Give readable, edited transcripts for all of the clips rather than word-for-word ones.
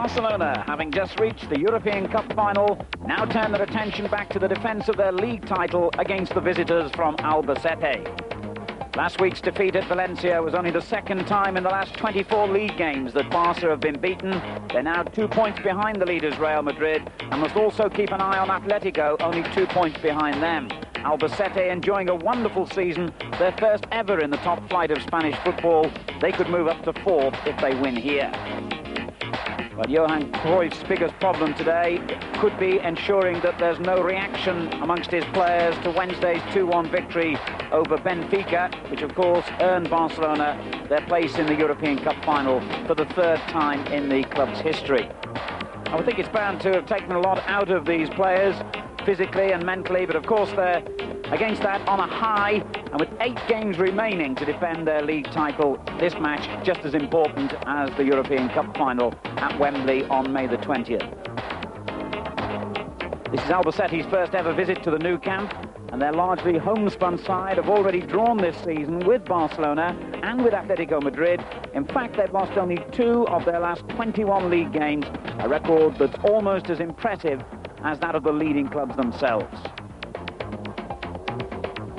Barcelona, having just reached the European Cup final, now turn their attention back to the defence of their league title against the visitors from Albacete. Last week's defeat at Valencia was only the second time in the last 24 league games that Barca have been beaten. They're now 2 points behind the leaders Real Madrid and must also keep an eye on Atletico, only 2 points behind them. Albacete enjoying a wonderful season, their first ever in the top flight of Spanish football. They could move up to fourth if they win here. But Johan Cruyff's biggest problem today could be ensuring that there's no reaction amongst his players to Wednesday's 2-1 victory over Benfica, which of course earned Barcelona their place in the European Cup final for the third time in the club's history. I would think it's bound to have taken a lot out of these players, physically and mentally, but of course they're against that on a high, and with 8 games remaining to defend their league title, this match just as important as the European Cup final at Wembley on May the 20th. This is Albacete's first ever visit to the Nou Camp, and their largely homespun side have already drawn this season with Barcelona and with Atletico Madrid. In fact, they've lost only 2 of their last 21 league games, a record that's almost as impressive as that of the leading clubs themselves.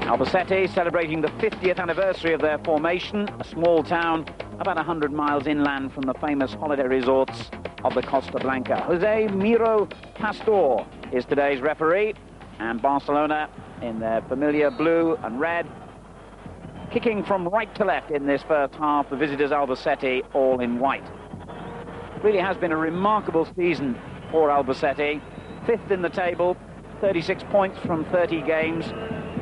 Albacete celebrating the 50th anniversary of their formation, a small town about 100 miles inland from the famous holiday resorts of the Costa Blanca. Jose Miro Pastor is today's referee, and Barcelona in their familiar blue and red, kicking from right to left in this first half, the visitors Albacete all in white. It really has been a remarkable season for Albacete, 5th in the table, 36 points from 30 games,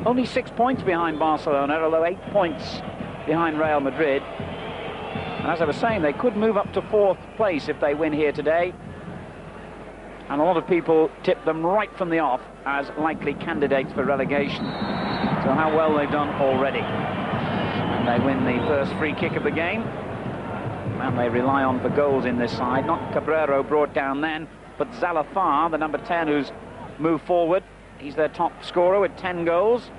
only 6 points behind Barcelona, although 8 points behind Real Madrid. And as I was saying, they could move up to 4th place if they win here today. And a lot of people tip them right from the off as likely candidates for relegation. So how well they've done already. And they win the first free kick of the game. And they rely on for goals in this side. Not Cabrero brought down then, but Zalafar, the number 10 who's moved forward. He's their top scorer with 10 goals.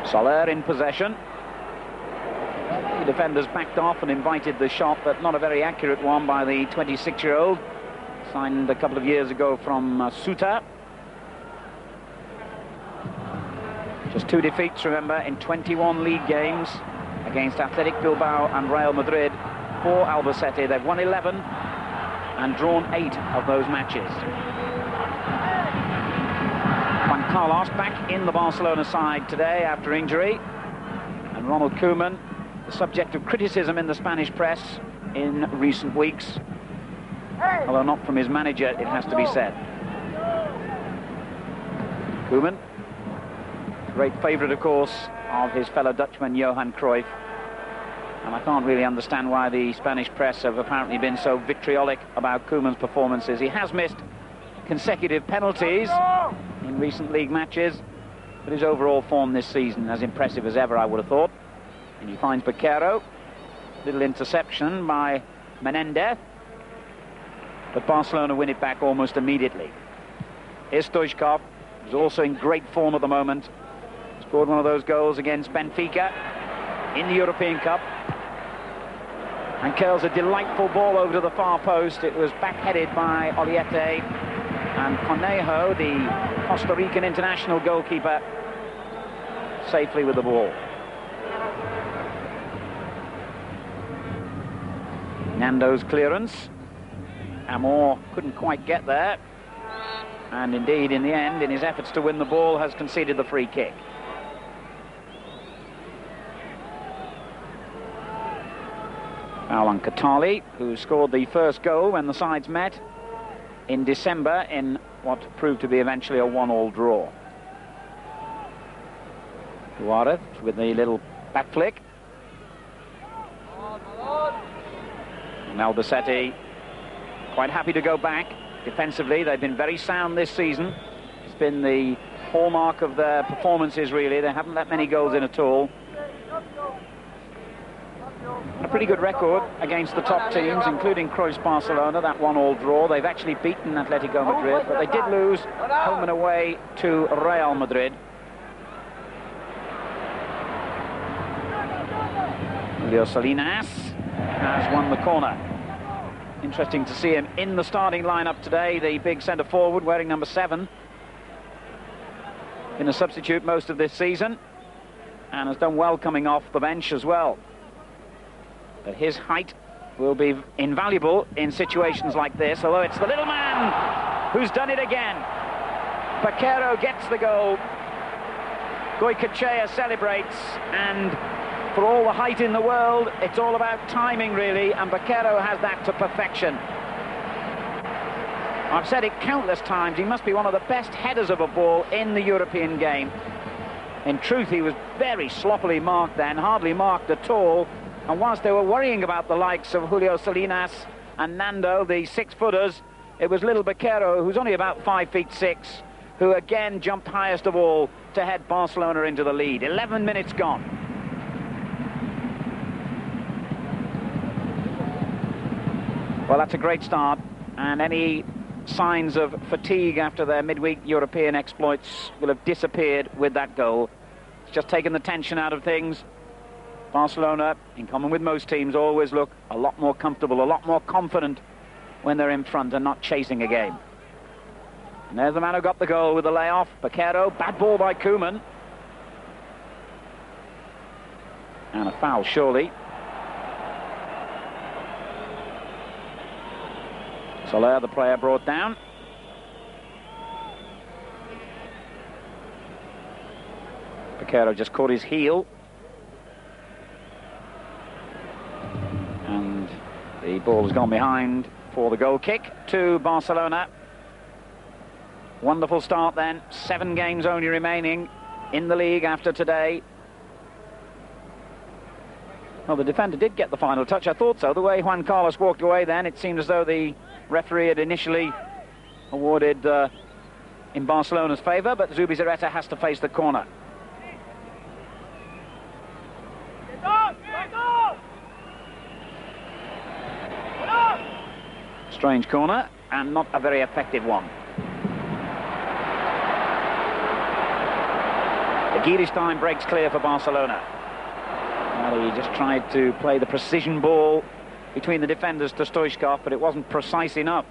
Soler in possession. The defenders backed off and invited the shot, but not a very accurate one by the 26-year-old. Signed a couple of years ago from Ceuta. Just 2 defeats, remember, in 21 league games against Athletic Bilbao and Real Madrid. For Albacete, they've won 11 and drawn 8 of those matches. Juan Carlos back in the Barcelona side today after injury. And Ronald Koeman, the subject of criticism in the Spanish press in recent weeks. Although not from his manager, it has to be said. Koeman, great favourite, of course, of his fellow Dutchman Johan Cruyff. And I can't really understand why the Spanish press have apparently been so vitriolic about Koeman's performances. He has missed consecutive penalties in recent league matches, but his overall form this season as impressive as ever, I would have thought. And he finds Baquero, little interception by Menendez, but Barcelona win it back almost immediately. Here's Stovkov, who's also in great form at the moment. Scored one of those goals against Benfica in the European Cup, and curls a delightful ball over to the far post. It was back-headed by Oliete, and Conejo, the Costa Rican international goalkeeper, safely with the ball. Nando's clearance. Amor couldn't quite get there, and indeed in the end, in his efforts to win the ball, has conceded the free kick. Foul on Katali, who scored the first goal when the sides met in December in what proved to be eventually a 1-1 draw. Juarez with the little back flick. And Albacete quite happy to go back. Defensively, they've been very sound this season. It's been the hallmark of their performances, really. They haven't let many goals in at all. A pretty good record against the top teams, including Cruyff's Barcelona, that 1-1 draw. They've actually beaten Atletico Madrid, but they did lose home and away to Real Madrid. Julio Salinas has won the corner. Interesting to see him in the starting lineup today, the big centre forward wearing number 7. Been a substitute most of this season and has done well coming off the bench as well. But his height will be invaluable in situations like this, although it's the little man who's done it again. Baquero gets the goal. Goycochea celebrates, and for all the height in the world, it's all about timing really, and Baquero has that to perfection. I've said it countless times, he must be one of the best headers of a ball in the European game. In truth, he was very sloppily marked then, hardly marked at all, and whilst they were worrying about the likes of Julio Salinas and Nando, the 6-footers, it was little Baquero, who's only about 5'6", who again jumped highest of all to head Barcelona into the lead. 11 minutes gone. Well, that's a great start, and any signs of fatigue after their midweek European exploits will have disappeared with that goal. It's just taken the tension out of things. Barcelona, in common with most teams, always look a lot more comfortable, a lot more confident when they're in front and not chasing a game. And there's the man who got the goal with the layoff, Baquero. Bad ball by Koeman. And a foul, surely. Soler, the player, brought down. Baquero just caught his heel. And the ball has gone behind for the goal kick to Barcelona. Wonderful start then. 7 games only remaining in the league after today. Well, the defender did get the final touch. I thought so. The way Juan Carlos walked away then, it seemed as though the referee had initially awarded in Barcelona's favour, but Zubizarreta has to face the corner. Strange corner, and not a very effective one. Giedenstein breaks clear for Barcelona. Well, he just tried to play the precision ball between the defenders to Stovkov, but it wasn't precise enough.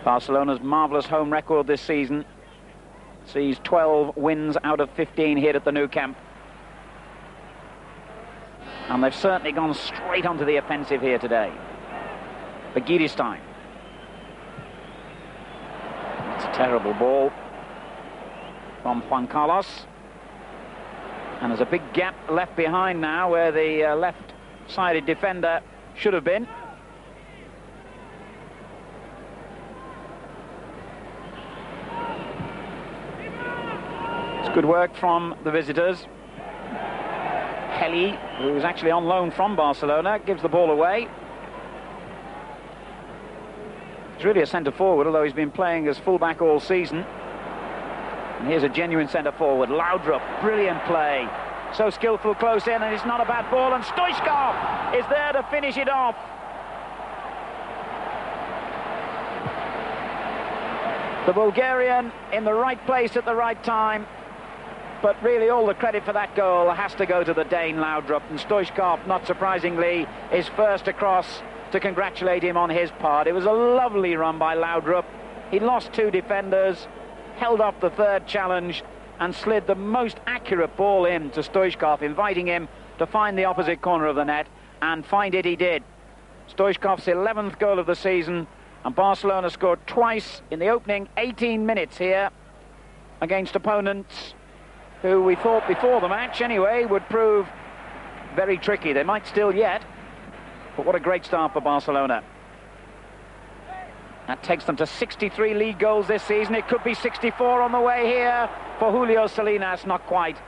Barcelona's marvellous home record this season sees 12 wins out of 15 here at the Nou Camp. And they've certainly gone straight onto the offensive here today. For Giedenstein. It's a terrible ball from Juan Carlos. And there's a big gap left behind now where the left-sided defender should have been. It's good work from the visitors. Kelly, who's actually on loan from Barcelona, gives the ball away. He's really a centre-forward, although he's been playing as full-back all season. And here's a genuine centre-forward, Laudrup, brilliant play. So skillful close in, and it's not a bad ball, and Stovkov is there to finish it off. The Bulgarian in the right place at the right time. But really all the credit for that goal has to go to the Dane Laudrup, and Stovkov, not surprisingly, is first across to congratulate him on his part. It was a lovely run by Laudrup. He lost 2 defenders, held off the 3rd challenge, and slid the most accurate ball in to Stovkov, inviting him to find the opposite corner of the net, and find it he did. Stojkov's 11th goal of the season, and Barcelona scored twice in the opening 18 minutes here against opponents who we thought before the match anyway would prove very tricky. They might still yet, but what a great start for Barcelona. That takes them to 63 league goals this season. It could be 64 on the way here for Julio Salinas, not quite.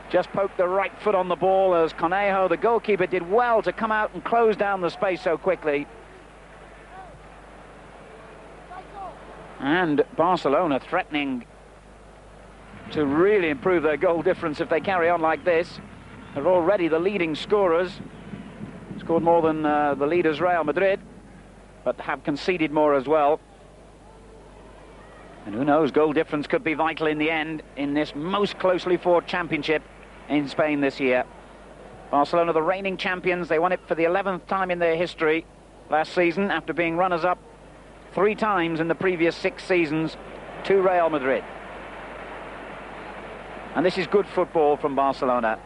Just poked the right foot on the ball as Conejo, the goalkeeper, did well to come out and close down the space so quickly. And Barcelona threatening to really improve their goal difference if they carry on like this. They're already the leading scorers. Scored more than the leaders Real Madrid, but have conceded more as well. And who knows, goal difference could be vital in the end in this most closely fought championship in Spain this year. Barcelona, the reigning champions, they won it for the 11th time in their history last season after being runners-up 3 times in the previous 6 seasons to Real Madrid. And this is good football from Barcelona.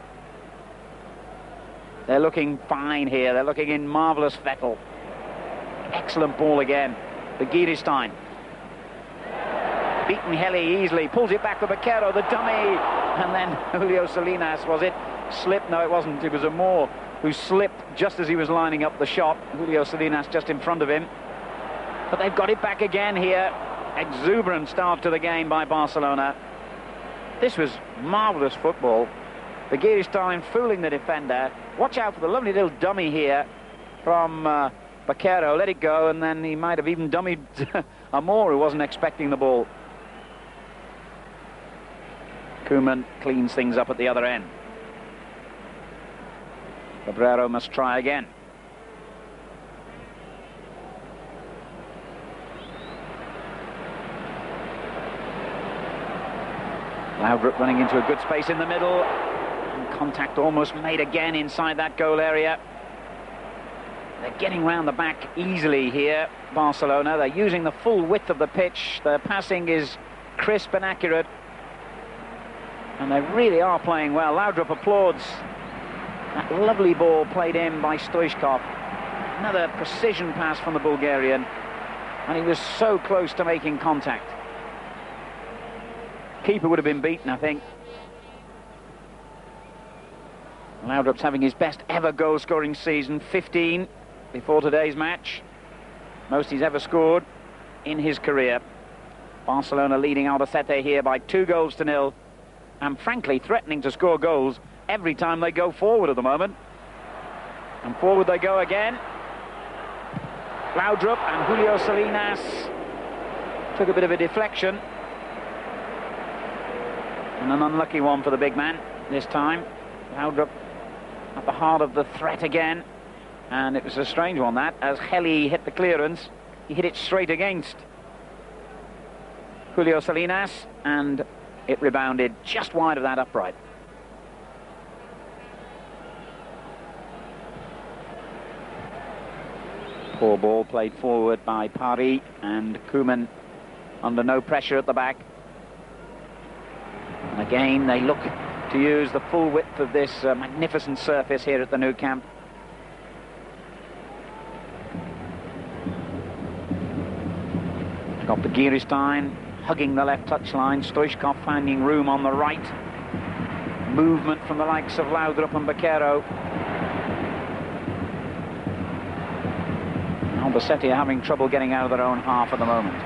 They're looking fine here. They're looking in marvellous fettle. Excellent ball again. Begiristain. Beaten Heli easily. Pulls it back for Baquero, the dummy. And then Julio Salinas, was it? Slipped? No, it wasn't. It was Amor who slipped just as he was lining up the shot. Julio Salinas just in front of him. But they've got it back again here. Exuberant start to the game by Barcelona. This was marvellous football. Begiristain fooling the defender. Watch out for the lovely little dummy here from Baquero. Let it go, and then he might have even dummied Amor, who wasn't expecting the ball. Koeman cleans things up at the other end. Cabrero must try again. Laudrup running into a good space in the middle. And contact almost made again inside that goal area. They're getting round the back easily here, Barcelona. They're using the full width of the pitch. Their passing is crisp and accurate. And they really are playing well. Laudrup applauds that lovely ball played in by Stovkov. Another precision pass from the Bulgarian. And he was so close to making contact. Keeper would have been beaten, I think. Laudrup's having his best ever goal-scoring season, 15 before today's match. Most he's ever scored in his career. Barcelona leading Albacete here by 2-0, and frankly threatening to score goals every time they go forward at the moment. And forward they go again. Laudrup and Julio Salinas took a bit of a deflection. And an unlucky one for the big man this time. Laudrup at the heart of the threat again. And it was a strange one, that. As Heli hit the clearance, he hit it straight against Julio Salinas, and it rebounded just wide of that upright. Poor ball played forward by Paris, and Koeman under no pressure at the back. And again, they look to use the full width of this magnificent surface here at the Nou Camp. Got Begiristain hugging the left touchline. Stovkov finding room on the right. Movement from the likes of Laudrup and Baquero. Albacete are having trouble getting out of their own half at the moment.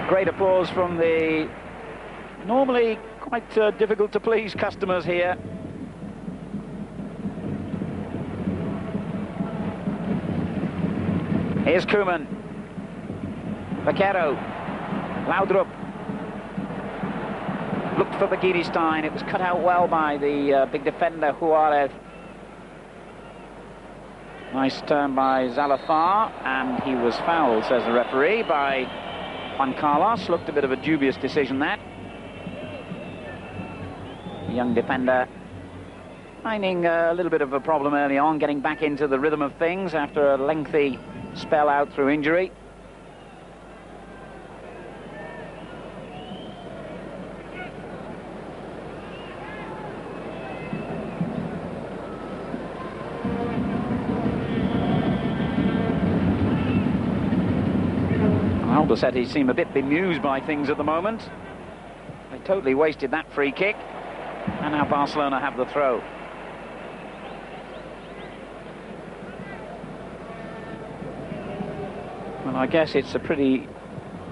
Great applause from the normally quite difficult to please customers here. Here's Koeman. Baquero. Laudrup. Looked for Begiristain. It was cut out well by the big defender, Juarez. Nice turn by Zalazar, and he was fouled, says the referee, by Juan Carlos. Looked a bit of a dubious decision, that. The young defender finding a little bit of a problem early on, getting back into the rhythm of things after a lengthy spell out through injury. Albacete seem a bit bemused by things at the moment. They totally wasted that free kick, and now Barcelona have the throw. Well, I guess it's a pretty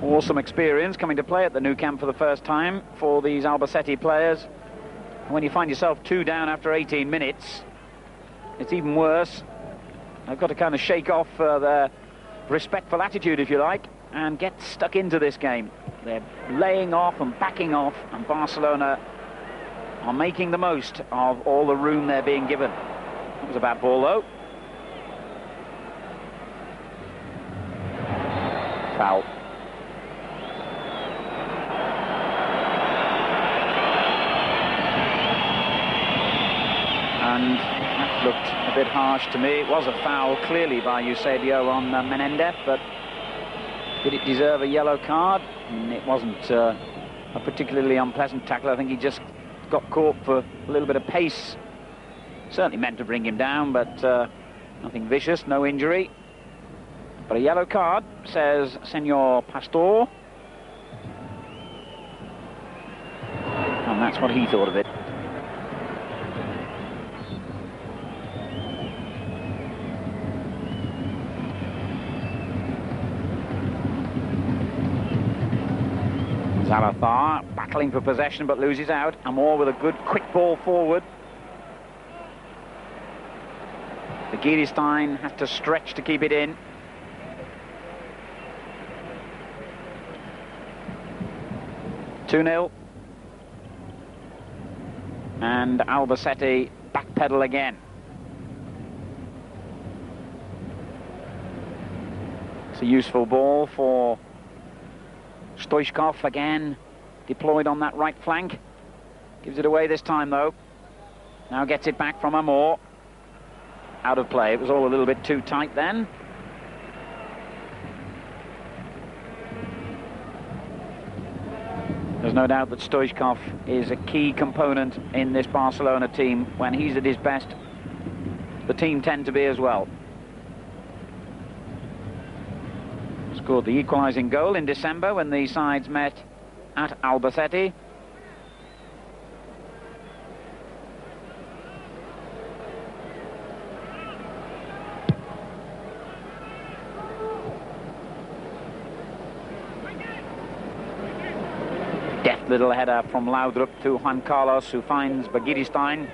awesome experience coming to play at the Nou Camp for the first time for these Albacete players. When you find yourself 2 down after 18 minutes, it's even worse. They've got to kind of shake off their respectful attitude, if you like, and get stuck into this game. They're laying off and backing off, and Barcelona are making the most of all the room they're being given. That was a bad ball, though. Foul. bit harsh to me. It was a foul, clearly, by Eusebio on Menendez, but did it deserve a yellow card? It wasn't a particularly unpleasant tackle. I think he just got caught for a little bit of pace. Certainly meant to bring him down, but nothing vicious, no injury. But a yellow card, says Senor Pastor. And that's what he thought of it. Zalathar battling for possession but loses out. Amor with a good quick ball forward. Begiristain has to stretch to keep it in. (2-0). And Albacete backpedal again. It's a useful ball for Stovkov again, deployed on that right flank. Gives it away this time though. Now gets it back from Amor. Out of play. It was all a little bit too tight then. There's no doubt that Stovkov is a key component in this Barcelona team. When he's at his best, the team tend to be as well. Scored the equalising goal in December when the sides met at Albacete. Deft little header from Laudrup to Juan Carlos, who finds Begiristain.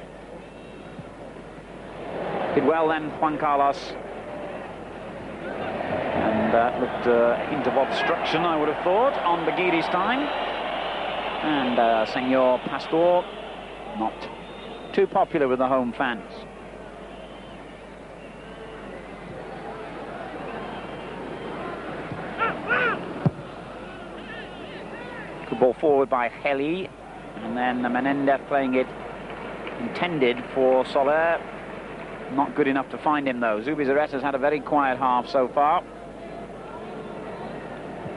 Did well then, Juan Carlos. And that looked a hint of obstruction, I would have thought, on Begiristain. And Senor Pastor, not too popular with the home fans. Good ball forward by Heli, and then Menendez playing it intended for Soler. Not good enough to find him though. Zubizarreta's had a very quiet half so far.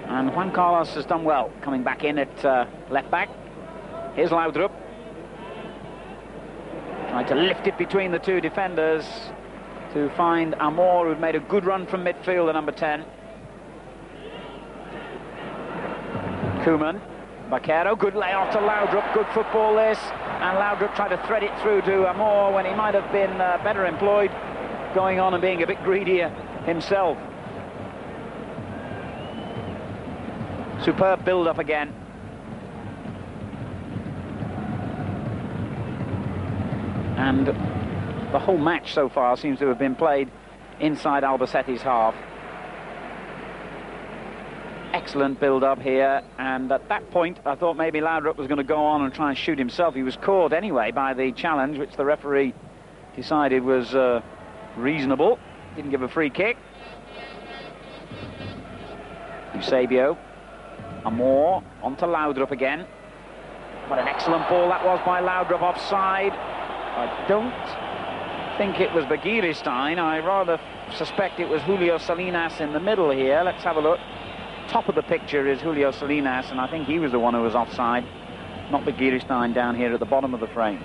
And Juan Carlos has done well, coming back in at left back. Here's Laudrup. Tried to lift it between the two defenders to find Amor, who'd made a good run from midfield, the number 10. Koeman. Baquero, good layoff to Laudrup, good football this, and Laudrup tried to thread it through to Amor when he might have been better employed, going on and being a bit greedier himself. Superb build-up again. And the whole match so far seems to have been played inside Albacete's half. Excellent build-up here, and at that point I thought maybe Laudrup was going to go on and try and shoot himself. He was caught anyway by the challenge, which the referee decided was reasonable. Didn't give a free kick. Eusebio. Amor onto Laudrup again. What an excellent ball that was by Laudrup, offside. I don't think it was Begiristain. I rather suspect it was Julio Salinas in the middle here. Let's have a look. Top of the picture is Julio Salinas, and I think he was the one who was offside, not Begiristain down here at the bottom of the frame.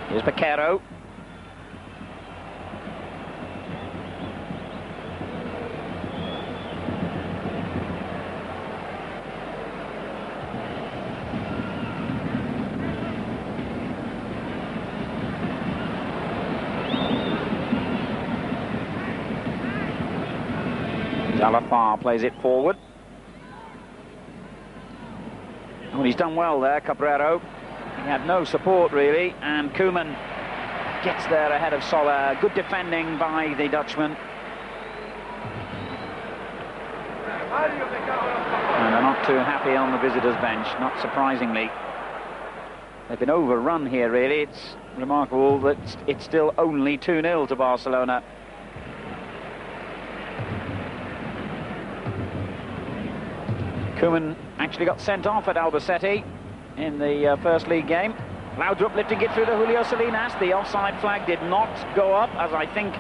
Here's Baquero. Zalathar plays it forward. Well, he's done well there, Cabrero. He had no support really, and Koeman gets there ahead of Soler. Good defending by the Dutchman. And they're not too happy on the visitors' bench, not surprisingly. They've been overrun here really. It's remarkable that it's still only 2-0 to Barcelona. Koeman actually got sent off at Albacete in the first league game. Laudrup lifting it through to Julio Salinas. The offside flag did not go up, as I think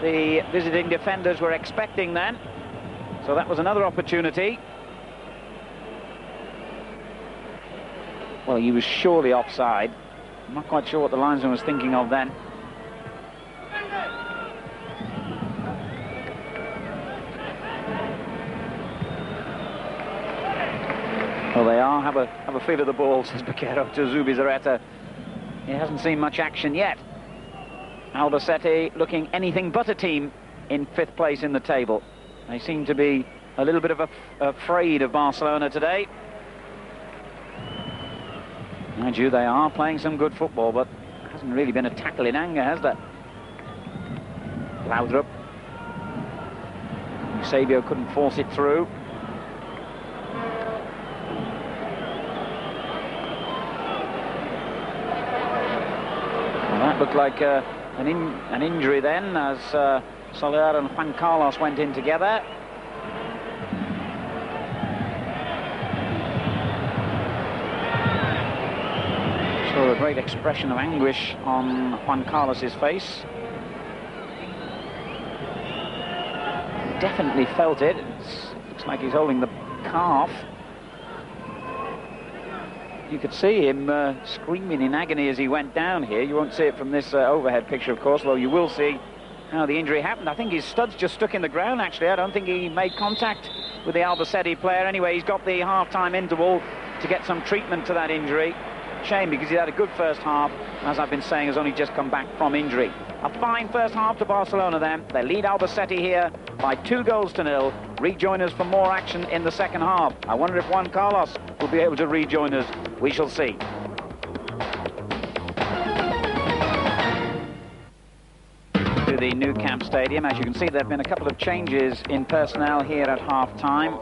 the visiting defenders were expecting then. So that was another opportunity. Well, he was surely offside. I'm not quite sure what the linesman was thinking of then. Well, they are. Have a feel of the ball, says Baquero to Zubizarreta. He hasn't seen much action yet. Albacete looking anything but a team in 5th place in the table. They seem to be a little bit afraid of Barcelona today. Mind you, they are playing some good football, but there hasn't really been a tackle in anger, has there? Laudrup. Eusebio couldn't force it through. Well, that looked like an injury then, as Soler and Juan Carlos went in together. Saw a great expression of anguish on Juan Carlos's face. Definitely felt it. Looks like he's holding the calf. You could see him screaming in agony as he went down here. You won't see it from this overhead picture, of course, though you will see how the injury happened. I think his studs just stuck in the ground, actually. I don't think he made contact with the Albacete player. Anyway, he's got the half-time interval to get some treatment to that injury. Shame, because he had a good first half. As I've been saying, has only just come back from injury. A fine first half to Barcelona then. They lead Albacete here by 2-0. Rejoin us for more action in the second half. I wonder if Juan Carlos will be able to rejoin us. We shall see. To the Nou Camp Stadium. As you can see, there have been a couple of changes in personnel here at half-time.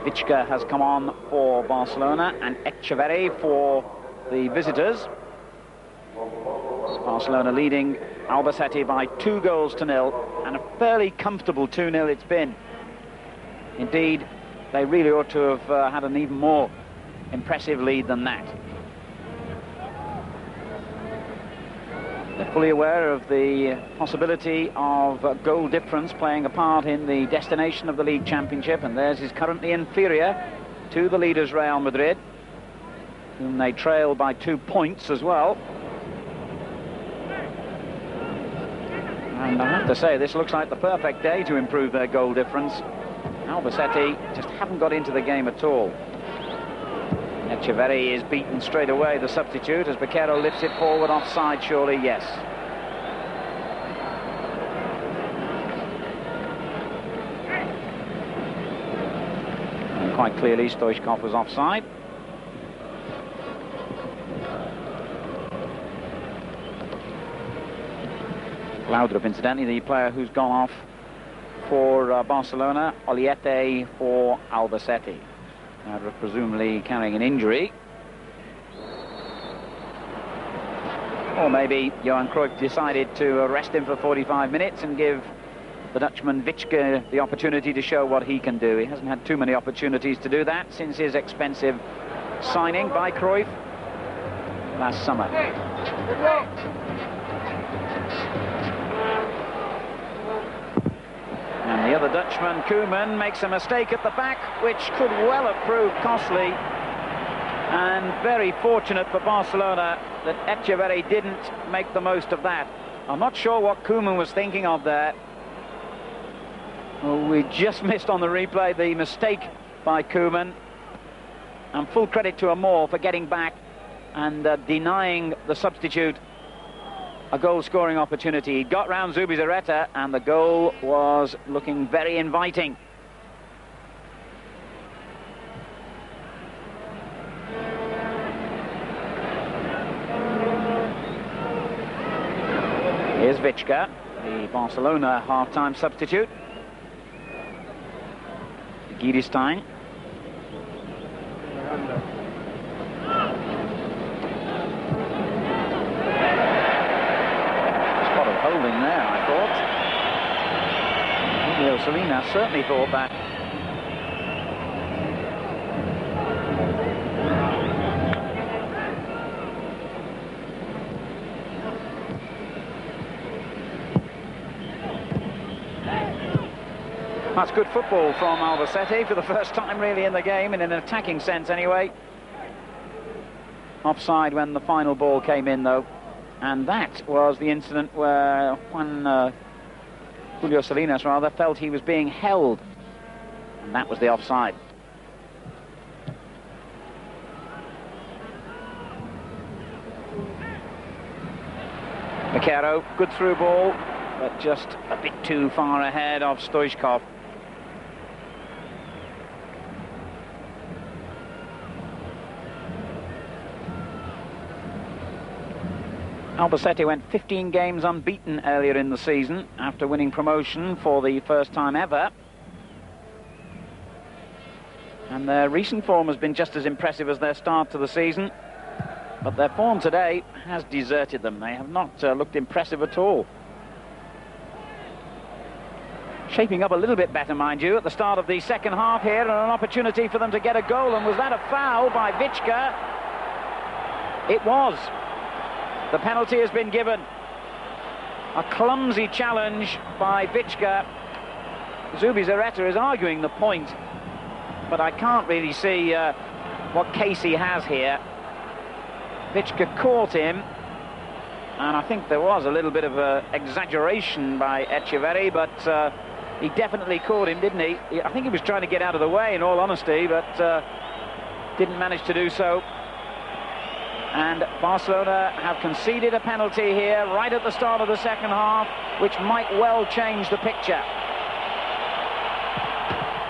Vichka has come on for Barcelona and Echeverri for the visitors. Barcelona leading Albacete by 2-0, and a fairly comfortable 2-0 it's been. Indeed, they really ought to have had an even more impressive lead than that. They're fully aware of the possibility of goal difference playing a part in the destination of the League Championship, and theirs is currently inferior to the leaders Real Madrid, whom they trail by 2 points as well. And I have to say, this looks like the perfect day to improve their goal difference. Albacete just haven't got into the game at all. Echeverri is beaten straight away, the substitute, as Baquero lifts it forward. Offside, surely, yes. And quite clearly, Stovkov was offside. Laudrup, incidentally, the player who's gone off for Barcelona. Oliete for Albacete. Laudrup presumably carrying an injury. Or maybe Johan Cruyff decided to arrest him for 45 minutes and give the Dutchman Vichka the opportunity to show what he can do. He hasn't had too many opportunities to do that since his expensive signing by Cruyff last summer. And the other Dutchman, Koeman, makes a mistake at the back, which could well have proved costly. And very fortunate for Barcelona that Echeverri didn't make the most of that. I'm not sure what Koeman was thinking of there. Oh, we just missed on the replay the mistake by Koeman. And full credit to Amor for getting back and denying the substitute a goal-scoring opportunity. He got round Zubizarreta, and the goal was looking very inviting. Here's Vichka, the Barcelona half-time substitute. Giedestein. Holding there, I thought. Julio Salinas certainly thought that. That's good football from Albacete for the first time really in the game, in an attacking sense anyway. Offside when the final ball came in though, and that was the incident where Julio Salinas rather felt he was being held, and that was the offside. Vaquero, good through ball, but just a bit too far ahead of Stovkov. Albacete went 15 games unbeaten earlier in the season after winning promotion for the first time ever. And their recent form has been just as impressive as their start to the season. But their form today has deserted them. They have not looked impressive at all. Shaping up a little bit better, mind you, at the start of the second half here, and an opportunity for them to get a goal. And was that a foul by Vichka? It was. The penalty has been given. A clumsy challenge by Vichka. Zubizarreta is arguing the point, but I can't really see what case he has here. Vichka caught him, and I think there was a little bit of exaggeration by Echeverri, but he definitely caught him, didn't he? I think he was trying to get out of the way, in all honesty, but didn't manage to do so. And Barcelona have conceded a penalty here right at the start of the second half, which might well change the picture.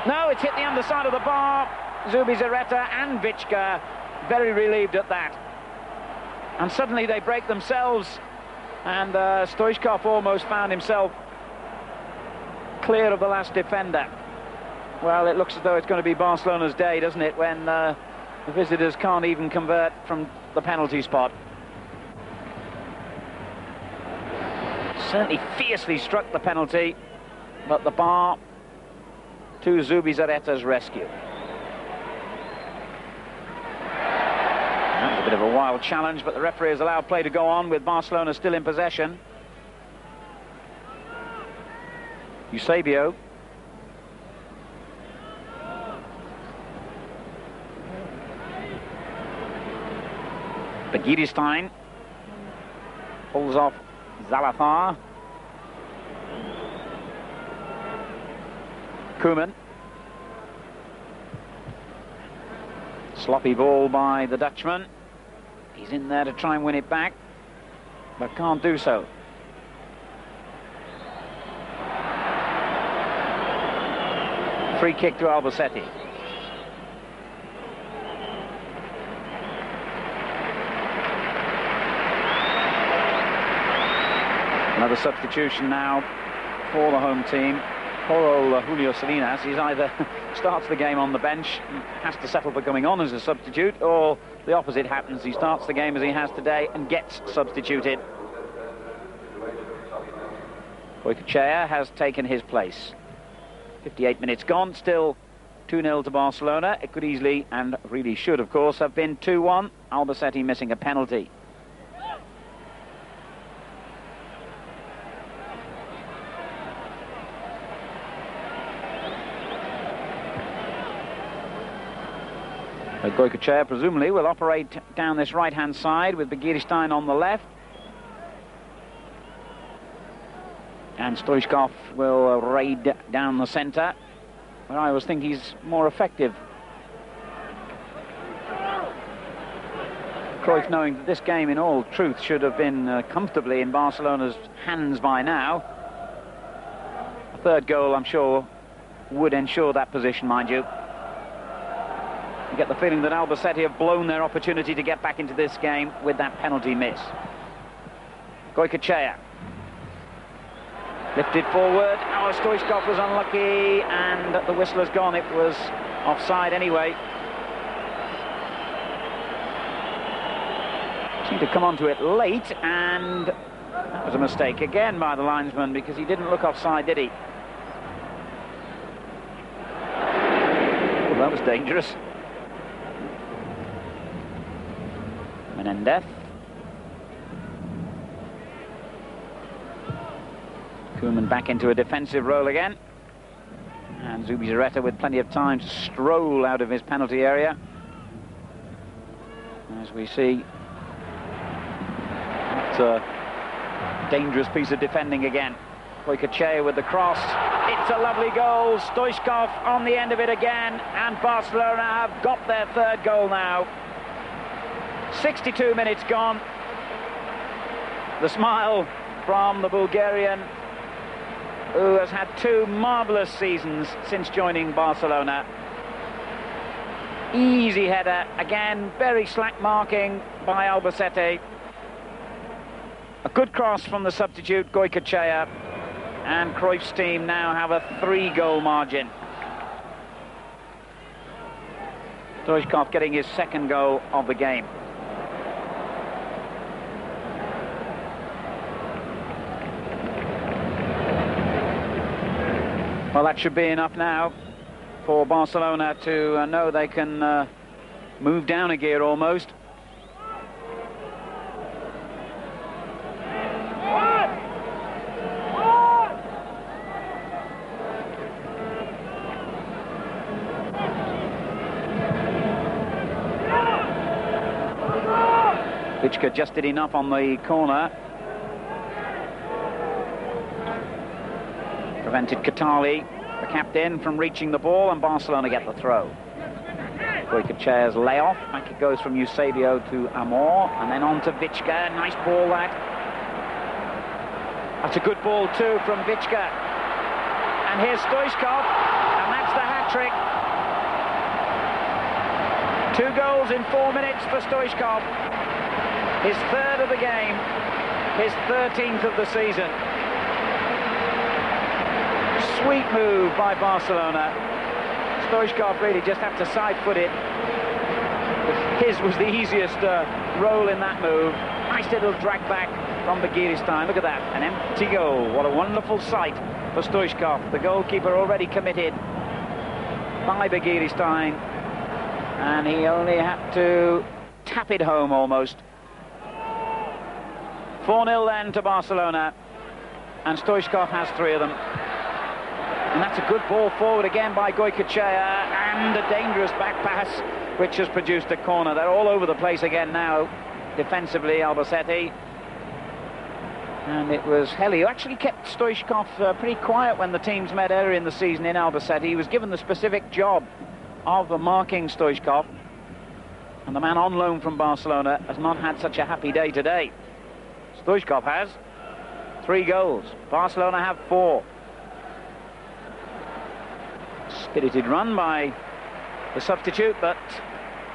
No, it's hit the underside of the bar. Zubizarreta and Vichka very relieved at that. And suddenly they break themselves, and Stovkov almost found himself clear of the last defender. Well, it looks as though it's going to be Barcelona's day, doesn't it, when the visitors can't even convert from the penalty spot. Certainly fiercely struck the penalty, but the bar to Zubizarreta's rescue. That was a bit of a wild challenge, but the referee has allowed play to go on with Barcelona still in possession. Eusebio. Begiristain pulls off Zalathar. Koeman. Sloppy ball by the Dutchman. He's in there to try and win it back, but can't do so. Free kick to Albacete. Another substitution now for the home team. Poor Julio Salinas, he's either starts the game on the bench, has to settle for coming on as a substitute, or the opposite happens. He starts the game as he has today and gets substituted. Goycochea has taken his place. 58 minutes gone, still 2-0 to Barcelona. It could easily, and really should of course, have been 2-1. Albacete missing a penalty. Goycochea presumably will operate down this right-hand side with Begiristain on the left. And Stovkov will raid down the centre, where I always think he's more effective. Cruyff, knowing that this game in all truth should have been comfortably in Barcelona's hands by now. A third goal, I'm sure, would ensure that position, mind you. You get the feeling that Albacete have blown their opportunity to get back into this game with that penalty miss. Goycochea. Lifted forward. Oh, Stovkov was unlucky, and the whistle has gone. It was offside anyway. Seemed to come onto it late, and that was a mistake again by the linesman, because he didn't look offside, did he? Well, that was dangerous. Menendez. Koeman back into a defensive role again. Zubizarreta with plenty of time to stroll out of his penalty area. As we see, it's a dangerous piece of defending again. Goycochea with the cross. It's a lovely goal. Stovkov on the end of it again, and Barcelona have got their third goal now. 62 minutes gone. The smile from the Bulgarian, who has had two marvellous seasons since joining Barcelona. Easy header, again, very slack marking by Albacete. A good cross from the substitute, Goycochea, and Cruyff's team now have a 3-goal margin. Stovkov getting his second goal of the game. Well, that should be enough now for Barcelona to know they can move down a gear almost. Vichka just did enough on the corner. Prevented Katali, the captain, from reaching the ball, and Barcelona get the throw. Goycochea's layoff. Back it goes from Eusebio to Amor, and then on to Vichka. Nice ball, that. That's a good ball too from Vichka. And here's Stovkov, and that's the hat-trick. 2 goals in 4 minutes for Stovkov. His third of the game, his 13th of the season. Sweet move by Barcelona. Stovkov really just had to side-foot it. His was the easiest roll in that move. Nice little drag back from Begiristain. Look at that, an empty goal. What a wonderful sight for Stovkov. The goalkeeper already committed by Begiristain, and he only had to tap it home almost. 4-0 then to Barcelona, and Stovkov has 3 of them. And that's a good ball forward again by Goycochea, and a dangerous back pass which has produced a corner. They're all over the place again now, defensively, Albacete. And it was Heli who actually kept Stovkov pretty quiet when the teams met earlier in the season in Albacete. He was given the specific job of marking Stovkov, and the man on loan from Barcelona has not had such a happy day today. Stovkov has 3 goals. Barcelona have 4. Spirited run by the substitute, but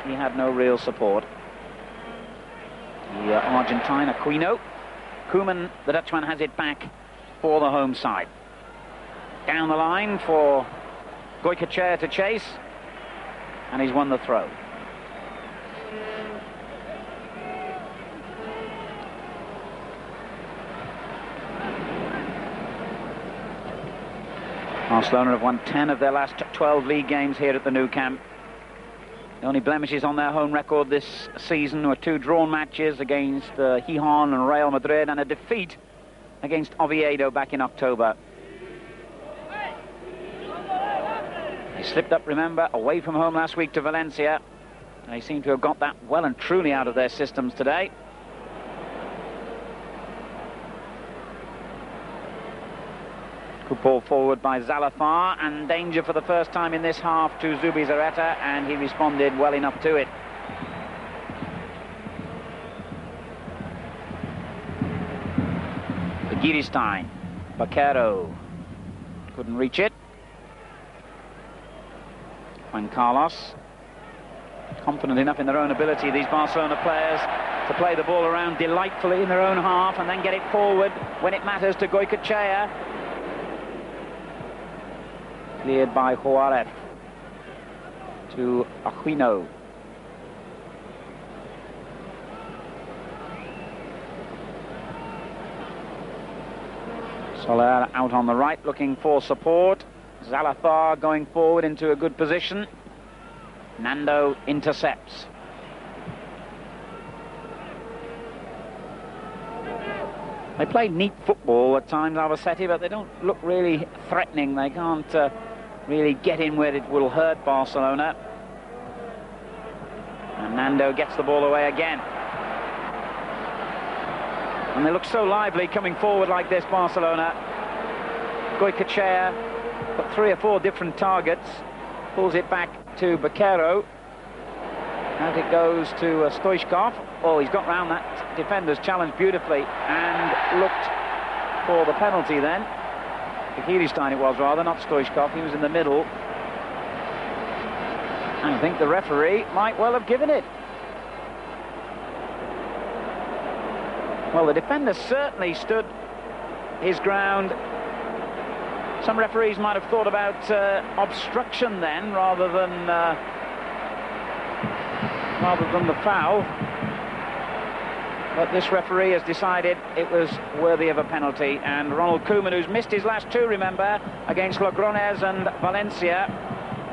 he had no real support. The Argentine, Aquino. Koeman, the Dutchman, has it back for the home side. Down the line for Goycochea to chase, and he's won the throw. Barcelona have won 10 of their last 12 league games here at the Nou Camp. The only blemishes on their home record this season were 2 drawn matches against Gijón and Real Madrid, and a defeat against Oviedo back in October. They slipped up, remember, away from home last week to Valencia. They seem to have got that well and truly out of their systems today. Good ball forward by Zalafar, and danger for the first time in this half to Zubizarreta, and he responded well enough to it. Begiristain, Baquero couldn't reach it. Juan Carlos, confident enough in their own ability, these Barcelona players, to play the ball around delightfully in their own half and then get it forward when it matters to Goycochea. Cleared by Juarez to Aquino. Soler out on the right looking for support. Zalafar going forward into a good position. Nando intercepts. They play neat football at times, Albacete, but they don't look really threatening. They can't really get in where it will hurt Barcelona. And Nando gets the ball away again. And they look so lively coming forward like this, Barcelona. Goycochea got 3 or 4 different targets. Pulls it back to Baquero. And it goes to Stovkov. Oh, he's got round that defender's challenge beautifully and looked for the penalty then. Begiristain it was, rather, not Stovkov. He was in the middle. I think the referee might well have given it. Well, the defender certainly stood his ground. Some referees might have thought about obstruction then, rather than the foul. But this referee has decided it was worthy of a penalty. And Ronald Koeman, who's missed his last 2, remember, against Logroñés and Valencia.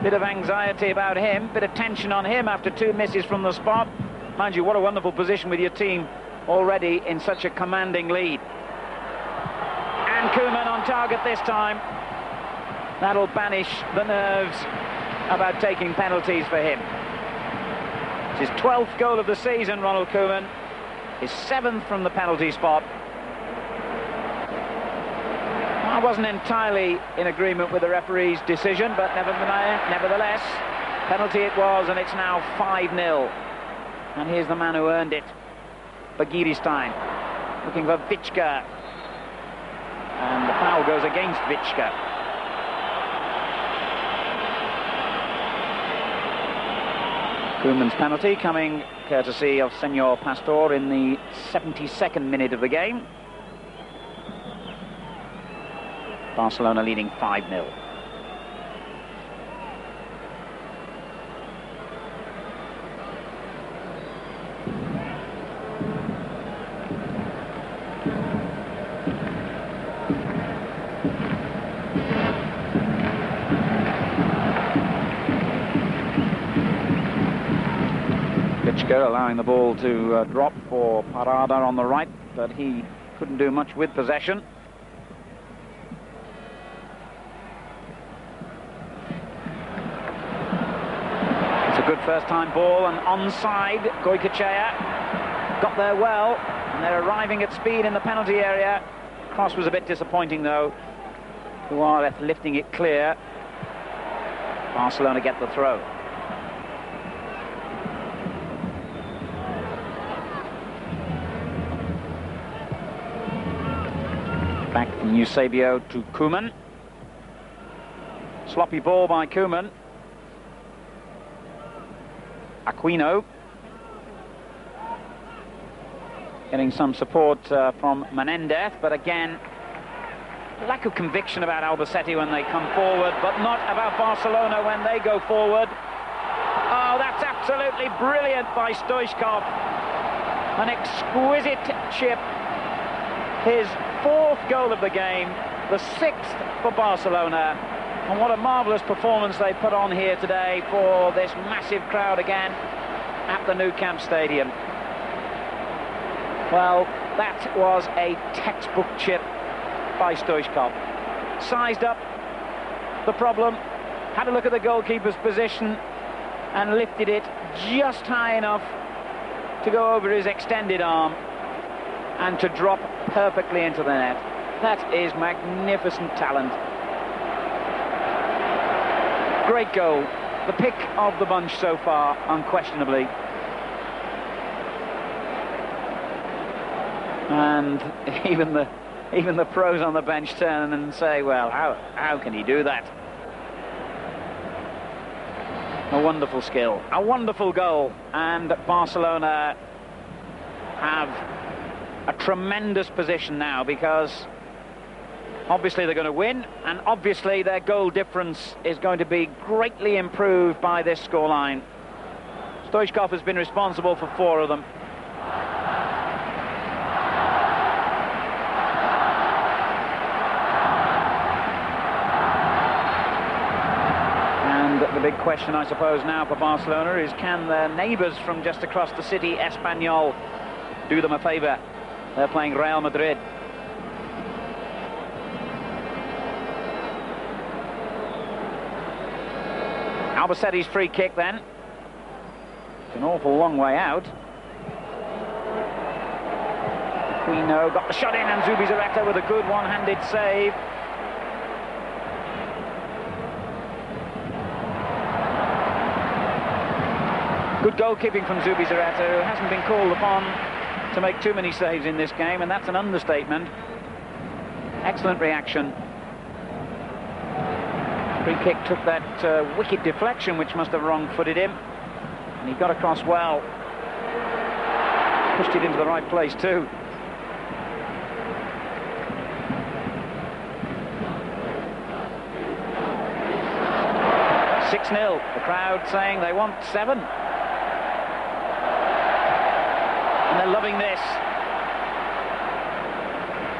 Bit of anxiety about him, bit of tension on him after 2 misses from the spot. Mind you, what a wonderful position with your team already in such a commanding lead. And Koeman on target this time. That'll banish the nerves about taking penalties for him. It's his 12th goal of the season, Ronald Koeman. His 7th from the penalty spot. I wasn't entirely in agreement with the referee's decision, but nevertheless, penalty it was, and it's now 5-0. And here's the man who earned it, Begiristain, looking for Vichka. And the foul goes against Vichka. Koeman's penalty coming courtesy of Senor Pastor in the 72nd minute of the game. Barcelona leading 5-0. Allowing the ball to drop for Parada on the right, but he couldn't do much with possession. It's a good first-time ball, and onside. Goycochea got there well, and they're arriving at speed in the penalty area. Cross was a bit disappointing, though. Huarez lifting it clear. Barcelona get the throw. Back from Eusebio to Koeman. Sloppy ball by Koeman. Aquino. Getting some support from Menendez, but again, lack of conviction about Albacete when they come forward, but not about Barcelona when they go forward. Oh, that's absolutely brilliant by Stovkov. An exquisite chip. His 4th goal of the game, the 6th for Barcelona. And what a marvellous performance they put on here today for this massive crowd again at the Nou Camp Stadium. Well, that was a textbook chip by Stovkov. Sized up the problem, had a look at the goalkeeper's position and lifted it just high enough to go over his extended arm and to drop perfectly into the net. That is magnificent talent. Great goal. The pick of the bunch so far, unquestionably. And even the pros on the bench turn and say, well, how can he do that? A wonderful skill, a wonderful goal, and Barcelona have a tremendous position now, because obviously they're going to win, and obviously their goal difference is going to be greatly improved by this scoreline. Stovkov has been responsible for 4 of them. And the big question, I suppose, now for Barcelona is, can their neighbours from just across the city, Espanyol, do them a favour? They're playing Real Madrid. Albacete's free kick then. It's an awful long way out. Aquino got the shot in, and Zubizarreta with a good one-handed save. Good goalkeeping from Zubizarreta, who hasn't been called upon to make too many saves in this game, and that's an understatement. Excellent reaction. Free kick took that wicked deflection, which must have wrong-footed him, and he got across well. Pushed it into the right place too. "6-0, the crowd saying they want 7. And they're loving this.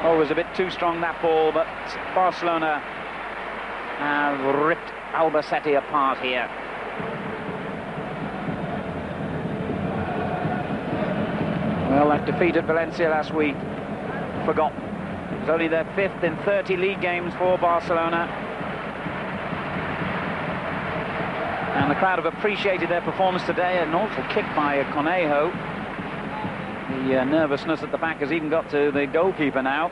Oh, it was a bit too strong, that ball, but Barcelona have ripped Albacete apart here. Well, that defeat at Valencia last week, forgotten. It was only their 5th in 30 league games for Barcelona. And the crowd have appreciated their performance today. An awful kick by Conejo. The nervousness at the back has even got to the goalkeeper now.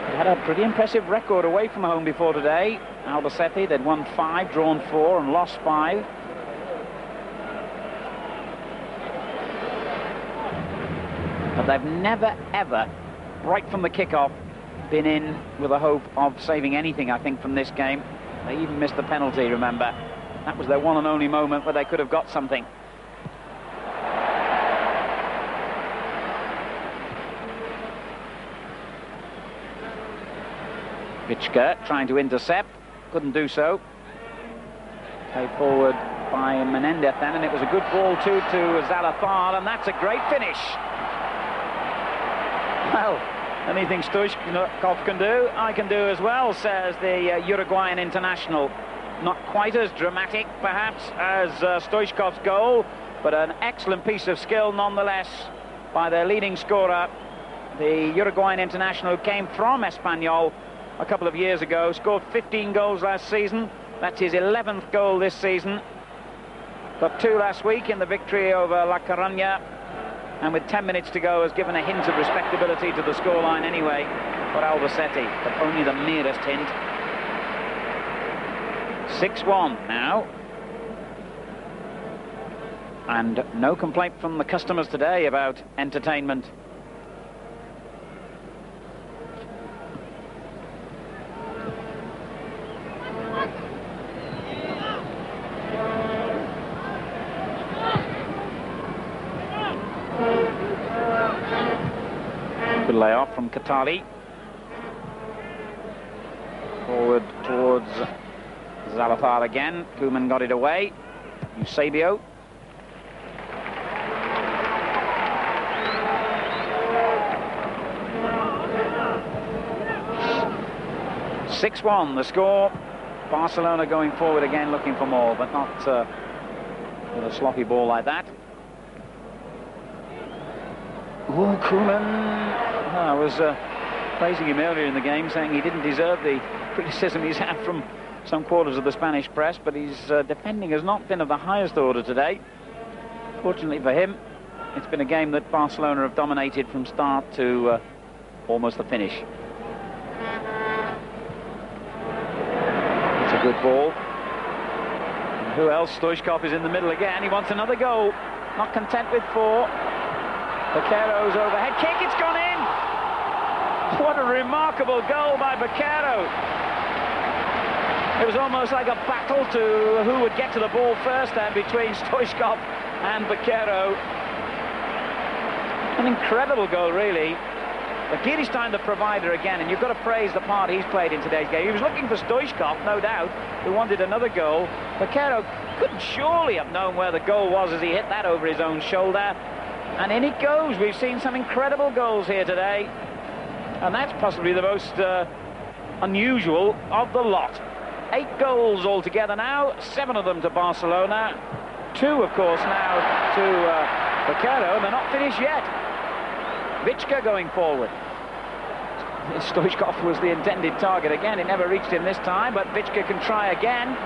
They had a pretty impressive record away from home before today. Albacete, they'd won 5, drawn 4 and lost 5. But they've never, ever, right from the kick-off, been in with a hope of saving anything, I think, from this game. They even missed the penalty, remember. That was their one and only moment where they could have got something. Vichka trying to intercept, couldn't do so. Played forward by Menendez then, and it was a good ball too to Zalazar, and that's a great finish. Well, anything Stovkov can do, I can do as well, says the Uruguayan international. Not quite as dramatic, perhaps, as Stojkov's goal, but an excellent piece of skill nonetheless by their leading scorer, the Uruguayan international who came from Espanyol a couple of years ago, scored 15 goals last season. That's his 11th goal this season. Got 2 last week in the victory over La Coruña, and with 10 minutes to go has given a hint of respectability to the scoreline anyway for Albacete, but only the merest hint. 6-1 now. And no complaint from the customers today about entertainment. Good layoff from Katali. Forward towards Zalazar again. Koeman got it away. Eusebio. "6-1 the score. Barcelona going forward again, looking for more, but not with a sloppy ball like that. Oh, Koeman. I was praising him earlier in the game, saying he didn't deserve the criticism he's had from some quarters of the Spanish press, but his defending has not been of the highest order today. Fortunately for him, it's been a game that Barcelona have dominated from start to almost the finish. It's a good ball. And who else? Stojkov is in the middle again. He wants another goal. Not content with 4. Baquero's overhead kick, it's gone in! What a remarkable goal by Baquero. It was almost like a battle to who would get to the ball first then between Stojkov and Baquero. An incredible goal, really. But Giristain, the provider again, and you've got to praise the part he's played in today's game. He was looking for Stojkov, no doubt, who wanted another goal. Baquero couldn't surely have known where the goal was as he hit that over his own shoulder. And in it goes. We've seen some incredible goals here today. And that's possibly the most unusual of the lot. 8 goals altogether now, 7 of them to Barcelona. 2, of course, now to Baquero, and they're not finished yet. Vichka going forward. Stovkov was the intended target again. It never reached him this time, but Vichka can try again.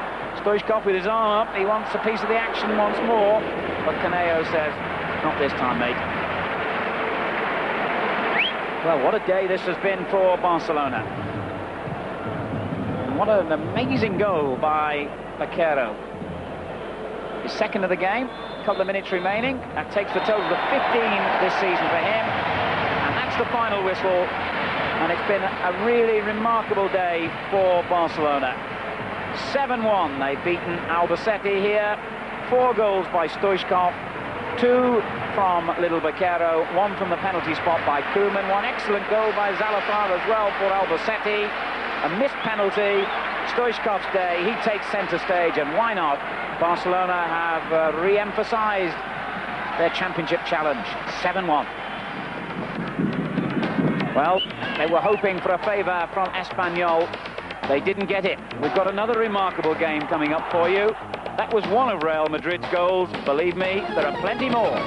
Stovkov with his arm up. He wants a piece of the action once more, but Caneo says, not this time, mate. Well, what a day this has been for Barcelona. And what an amazing goal by Vaquero. His second of the game, a couple of minutes remaining. That takes the total to 15 this season for him. And that's the final whistle. And it's been a really remarkable day for Barcelona. 7-1, they've beaten Albacete here. 4 goals by Stovkov, 2 from Little Vaquero, 1 from the penalty spot by Koeman, 1 excellent goal by Zalafar as well for Albacete. A missed penalty. Stovkov's day, he takes centre stage, and why not? Barcelona have re-emphasised their championship challenge. 7-1. Well, they were hoping for a favour from Espanyol. They didn't get it. We've got another remarkable game coming up for you. That was one of Real Madrid's goals. Believe me, there are plenty more.